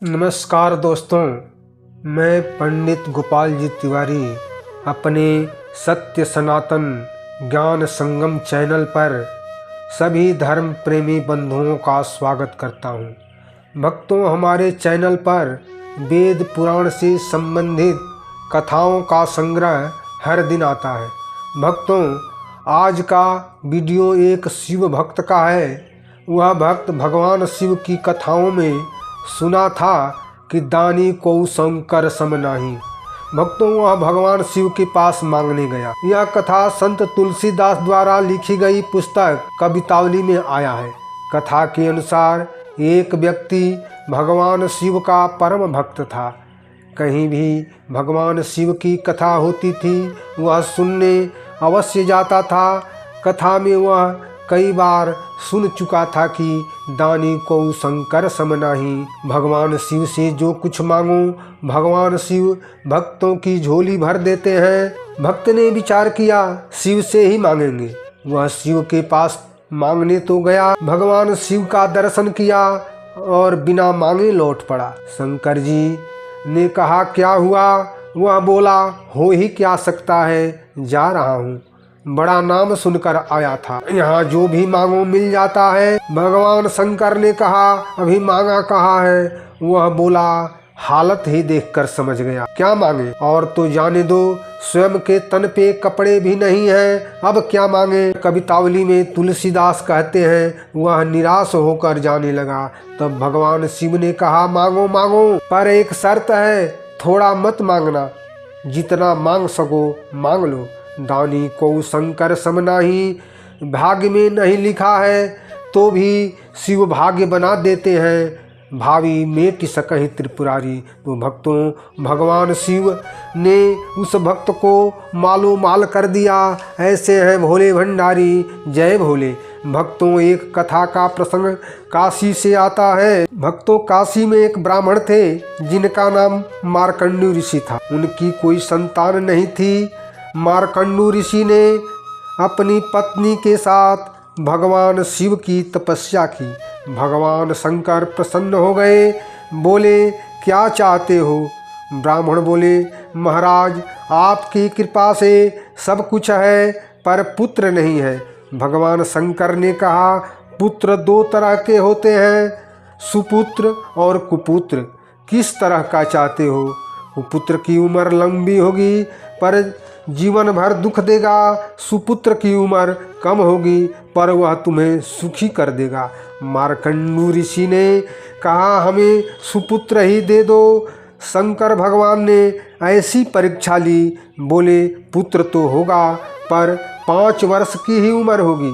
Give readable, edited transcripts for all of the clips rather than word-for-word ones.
नमस्कार दोस्तों, मैं पंडित गोपाल जी तिवारी अपने सत्य सनातन ज्ञान संगम चैनल पर सभी धर्म प्रेमी बंधुओं का स्वागत करता हूं। भक्तों, हमारे चैनल पर वेद पुराण से संबंधित कथाओं का संग्रह हर दिन आता है। भक्तों, आज का वीडियो एक शिव भक्त का है। वह भक्त भगवान शिव की कथाओं में सुना था कि दानी को शंकर सम नाही। भक्तों, वह भगवान शिव के पास मांगने गया। यह कथा संत तुलसीदास द्वारा लिखी गई पुस्तक कवितावली में आया है। कथा के अनुसार एक व्यक्ति भगवान शिव का परम भक्त था। कहीं भी भगवान शिव की कथा होती थी, वह सुनने अवश्य जाता था। कथा में वह कई बार सुन चुका था कि दानी को शंकर सम नाही। भगवान शिव से जो कुछ मांगो, भगवान शिव भक्तों की झोली भर देते हैं। भक्त ने विचार किया, शिव से ही मांगेंगे। वह शिव के पास मांगने तो गया, भगवान शिव का दर्शन किया और बिना मांगे लौट पड़ा। शंकर जी ने कहा, क्या हुआ? वह बोला, हो ही क्या सकता है, जा रहा हूँ। बड़ा नाम सुनकर आया था, यहाँ जो भी मांगो मिल जाता है। भगवान शंकर ने कहा, अभी मांगा कहाँ है? वह बोला, हालत ही देखकर समझ गया, क्या मांगे? और तो जाने दो, स्वयं के तन पे कपड़े भी नहीं हैं, अब क्या मांगे? कवितावली में तुलसीदास कहते हैं, वह निराश होकर जाने लगा। तब भगवान शिव ने कहा, मांगो मांगो, पर एक शर्त है, थोड़ा मत मांगना, जितना मांग सको मांग लो। दानी को शंकर सम नाही, भाग्य में नहीं लिखा है तो भी शिव भाग्य बना देते हैं, भावी मेट सकहि त्रिपुरारी। तो भक्तों, भगवान शिव ने उस भक्त को मालो माल कर दिया। ऐसे हैं भोले भंडारी, जय भोले। भक्तों, एक कथा का प्रसंग काशी से आता है। भक्तों, काशी में एक ब्राह्मण थे जिनका नाम मार्कंडेय ऋषि था। उनकी कोई संतान नहीं थी। मार्कंडेय ऋषि ने अपनी पत्नी के साथ भगवान शिव की तपस्या की। भगवान शंकर प्रसन्न हो गए, बोले, क्या चाहते हो? ब्राह्मण बोले, महाराज, आपकी कृपा से सब कुछ है, पर पुत्र नहीं है। भगवान शंकर ने कहा, पुत्र दो तरह के होते हैं, सुपुत्र और कुपुत्र। किस तरह का चाहते हो? कुपुत्र की उम्र लंबी होगी पर जीवन भर दुख देगा, सुपुत्र की उम्र कम होगी पर वह तुम्हें सुखी कर देगा। मार्कंडेय ऋषि ने कहा, हमें सुपुत्र ही दे दो। शंकर भगवान ने ऐसी परीक्षा ली, बोले, पुत्र तो होगा पर 5 वर्ष की ही उम्र होगी।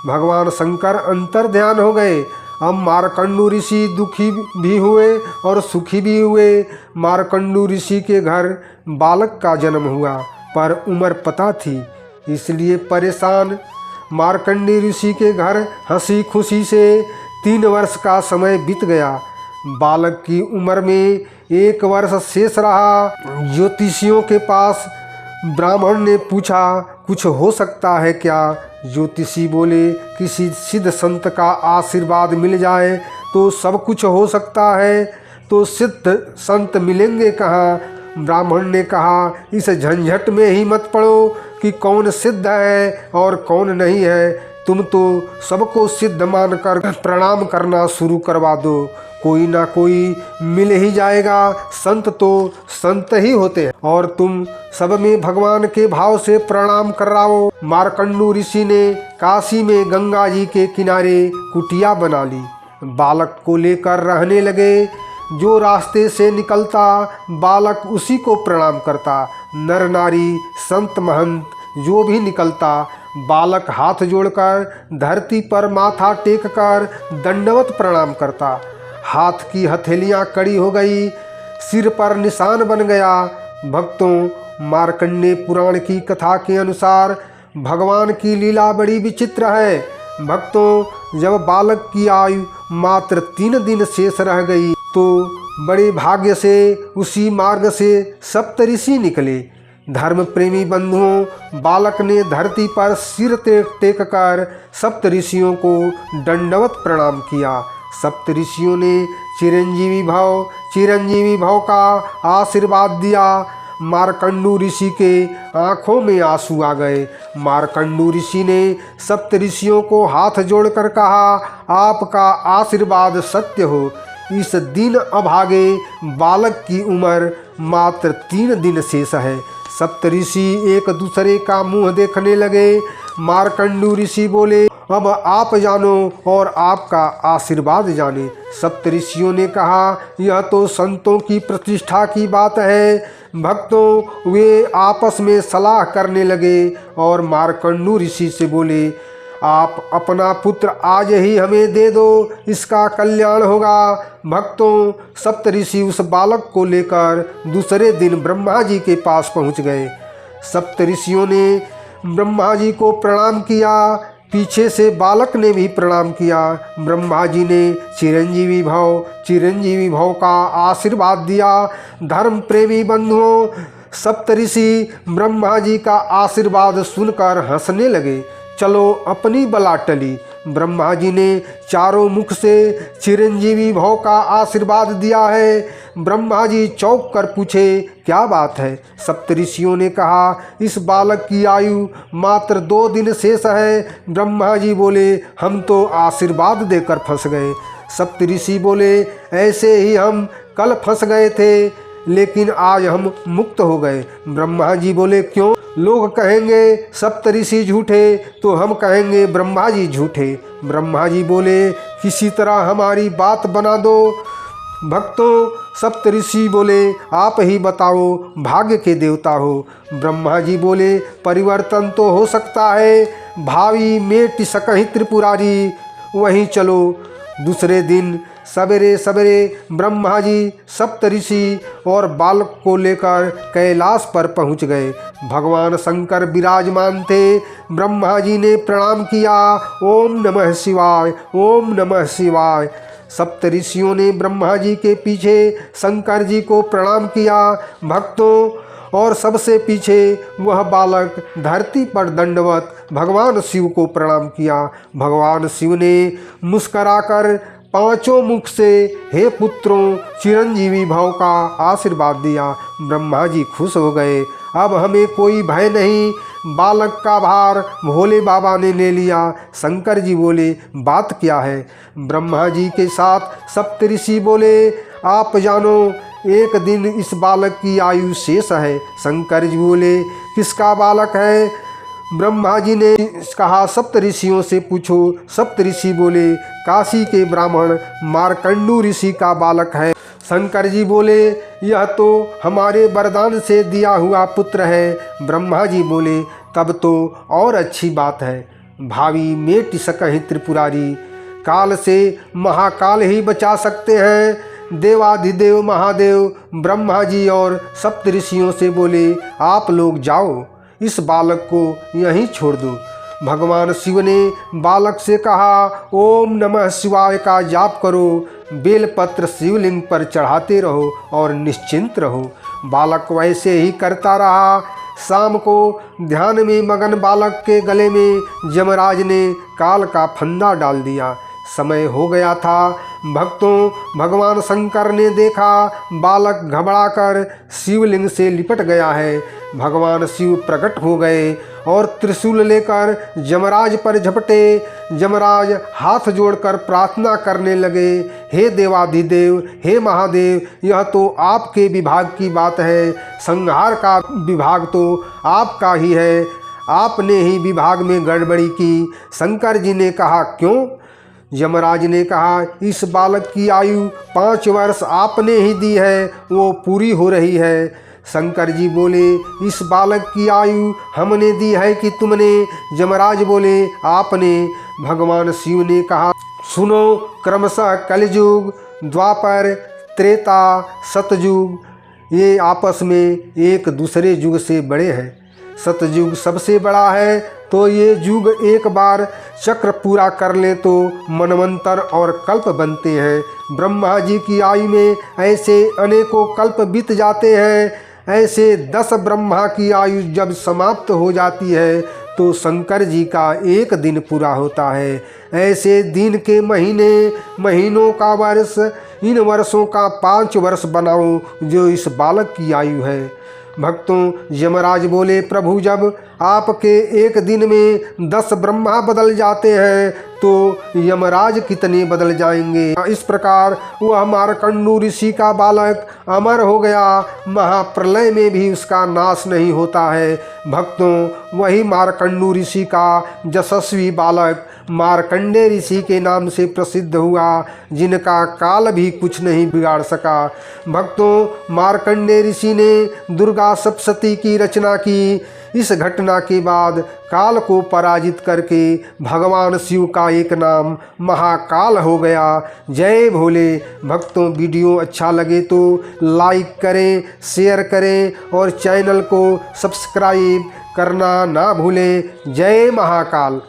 भगवान शंकर अंतर ध्यान हो गए। अब मार्कंडेय ऋषि दुखी भी हुए और सुखी भी हुए। मार्कंडेय ऋषि के घर बालक का जन्म हुआ पर उम्र पता थी, इसलिए परेशान। मार्कंडेय ऋषि के घर हंसी खुशी से 3 वर्ष का समय बीत गया। बालक की उम्र में 1 वर्ष शेष रहा। ज्योतिषियों के पास ब्राह्मण ने पूछा, कुछ हो सकता है क्या? ज्योतिषी बोले, किसी सिद्ध संत का आशीर्वाद मिल जाए तो सब कुछ हो सकता है। तो सिद्ध संत मिलेंगे कहाँ? ब्राह्मण ने कहा, इस झंझट में ही मत पड़ो कि कौन सिद्ध है और कौन नहीं है। तुम तो सबको सिद्ध मानकर प्रणाम करना शुरू करवा दो, कोई ना कोई मिल ही जाएगा। संत तो संत ही होते हैं और तुम सब में भगवान के भाव से प्रणाम कराओ। मार्कंडेय ऋषि ने काशी में गंगा जी के किनारे कुटिया बना ली। बालक को लेकर रहने लगे। जो रास्ते से निकलता बालक उसी को प्रणाम करता। नर नारी संत महंत जो भी निकलता, बालक हाथ जोड़कर धरती पर माथा टेक कर दंडवत प्रणाम करता। हाथ की हथेलियां कड़ी हो गई, सिर पर निशान बन गया। भक्तों, मार्कंडेय पुराण की कथा के अनुसार भगवान की लीला बड़ी विचित्र है। भक्तों, जब बालक की आयु मात्र 3 दिन शेष रह गई तो बड़े भाग्य से उसी मार्ग से सप्तऋषि निकले। धर्म प्रेमी बंधुओं, बालक ने धरती पर सिर टेक कर सप्तऋषियों को दंडवत प्रणाम किया। सप्तऋषियों ने चिरंजीवी भव का आशीर्वाद दिया। मार्कंडू ऋषि के आंखों में आंसू आ गए। मार्कंडू ऋषि ने सप्त ऋषियों को हाथ जोड़कर कहा, आपका आशीर्वाद सत्य हो। इस दिन अभागे बालक की उम्र मात्र 3 दिन शेष है। सप्त ऋषि एक दूसरे का मुंह देखने लगे। मार्कंडू ऋषि बोले, अब आप जानो और आपका आशीर्वाद जाने। सप्त ऋषियों ने कहा, यह तो संतों की प्रतिष्ठा की बात है। भक्तों वे आपस में सलाह करने लगे और मार्कंडू ऋषि से बोले, आप अपना पुत्र आज ही हमें दे दो, इसका कल्याण होगा। भक्तों सप्त ऋषि उस बालक को लेकर दूसरे दिन ब्रह्मा जी के पास पहुंच गए। सप्त ऋषियों ने ब्रह्मा जी को प्रणाम किया। पीछे से बालक ने भी प्रणाम किया। ब्रह्मा जी ने चिरंजीवी भव का आशीर्वाद दिया। धर्म प्रेमी बंधुओं, सप्त ऋषि ब्रह्मा जी का आशीर्वाद सुनकर हंसने लगे। चलो अपनी बला टली। ब्रह्मा जी ने चारों मुख से चिरंजीवी भव का आशीर्वाद दिया है। ब्रह्मा जी चौंक कर पूछे, क्या बात है? सप्त ऋषियों ने कहा, इस बालक की आयु मात्र 2 दिन शेष है। ब्रह्मा जी बोले, हम तो आशीर्वाद देकर फंस गए। सप्त ऋषि बोले, ऐसे ही हम कल फंस गए थे, लेकिन आज हम मुक्त हो गए। ब्रह्मा जी बोले, क्यों? लोग कहेंगे सप्त ऋषि झूठे, तो हम कहेंगे ब्रह्मा जी झूठे। ब्रह्मा जी बोले, किसी तरह हमारी बात बना दो। भक्तों सप्त ऋषि बोले, आप ही बताओ, भाग्य के देवता हो। ब्रह्मा जी बोले, परिवर्तन तो हो सकता है, भावी मेटि सकहि त्रिपुरारी। वहीं चलो। दूसरे दिन सवेरे सवेरे ब्रह्मा जी सप्त ऋषि और बालक को लेकर कैलाश पर पहुंच गए। भगवान शंकर विराजमान थे। ब्रह्मा जी ने प्रणाम किया। ओम नमः शिवाय, ओम नमः शिवाय। सप्त ऋषियों ने ब्रह्मा जी के पीछे शंकर जी को प्रणाम किया। भक्तों और सबसे पीछे वह बालक धरती पर दंडवत भगवान शिव को प्रणाम किया। भगवान शिव ने मुस्कराकर 5 मुख से, हे पुत्रों, चिरंजीवी भव का आशीर्वाद दिया। ब्रह्मा जी खुश हो गए। अब हमें कोई भय नहीं। बालक का भार भोले बाबा ने ले लिया। शंकर जी बोले, बात क्या है? ब्रह्मा जी के साथ सप्त ऋषि बोले, आप जानो, एक दिन इस बालक की आयु शेष है। शंकर जी बोले, किसका बालक है? ब्रह्मा जी ने कहा, सप्त ऋषियों से पूछो। सप्त ऋषि बोले, काशी के ब्राह्मण मार्कंडू ऋषि का बालक है। शंकर जी बोले, यह तो हमारे वरदान से दिया हुआ पुत्र है। ब्रह्मा जी बोले, तब तो और अच्छी बात है। भावी मेटि सकहि त्रिपुरारी। काल से महाकाल ही बचा सकते हैं। देवाधिदेव महादेव ब्रह्मा जी और सप्त ऋषियों से बोले, आप लोग जाओ, इस बालक को यहीं छोड़ दो। भगवान शिव ने बालक से कहा, ओम नमः शिवाय का जाप करो, बेलपत्र शिवलिंग पर चढ़ाते रहो और निश्चिंत रहो। बालक वैसे ही करता रहा। शाम को ध्यान में मगन बालक के गले में यमराज ने काल का फंदा डाल दिया। समय हो गया था। भक्तों भगवान शंकर ने देखा बालक घबराकर शिवलिंग से लिपट गया है। भगवान शिव प्रकट हो गए और त्रिशूल लेकर यमराज पर झपटे। यमराज हाथ जोड़कर प्रार्थना करने लगे, हे देवाधिदेव, हे महादेव, यह तो आपके विभाग की बात है। संहार का विभाग तो आपका ही है। आपने ही विभाग में गड़बड़ी की। शंकर जी ने कहा, क्यों? यमराज ने कहा, इस बालक की आयु 5 वर्ष आपने ही दी है, वो पूरी हो रही है। शंकर जी बोले, इस बालक की आयु हमने दी है कि तुमने? यमराज बोले, आपने। भगवान शिव ने कहा, सुनो, क्रमशः कलयुग, द्वापर, त्रेता, सतयुग ये आपस में एक दूसरे युग से बड़े हैं। सतयुग सबसे बड़ा है, तो ये युग एक बार चक्र पूरा कर ले तो मनवंतर और कल्प बनते हैं। ब्रह्मा जी की आयु में ऐसे अनेकों कल्प बीत जाते हैं। ऐसे 10 ब्रह्मा की आयु जब समाप्त हो जाती है तो शंकर जी का एक दिन पूरा होता है। ऐसे दिन के महीने, महीनों का वर्ष, इन वर्षों का 5 वर्ष बनाओ जो इस बालक की आयु है। भक्तों, यमराज बोले, प्रभु जब आपके एक दिन में 10 ब्रह्मा बदल जाते हैं तो यमराज कितने बदल जाएंगे। इस प्रकार वह मार्कंडू ऋषि का बालक अमर हो गया, महाप्रलय में भी उसका नाश नहीं होता है। भक्तों, वही मार्कंडू ऋषि का यशस्वी बालक मार्कंडे ऋषि के नाम से प्रसिद्ध हुआ, जिनका काल भी कुछ नहीं बिगाड़ सका। भक्तों, मार्कंडे ऋषि ने दुर्गा सप्तशती की रचना की। इस घटना के बाद काल को पराजित करके भगवान शिव का एक नाम महाकाल हो गया। जय भोले। भक्तों, वीडियो अच्छा लगे तो लाइक करें, शेयर करें और चैनल को सब्सक्राइब करना ना भूलें। जय महाकाल।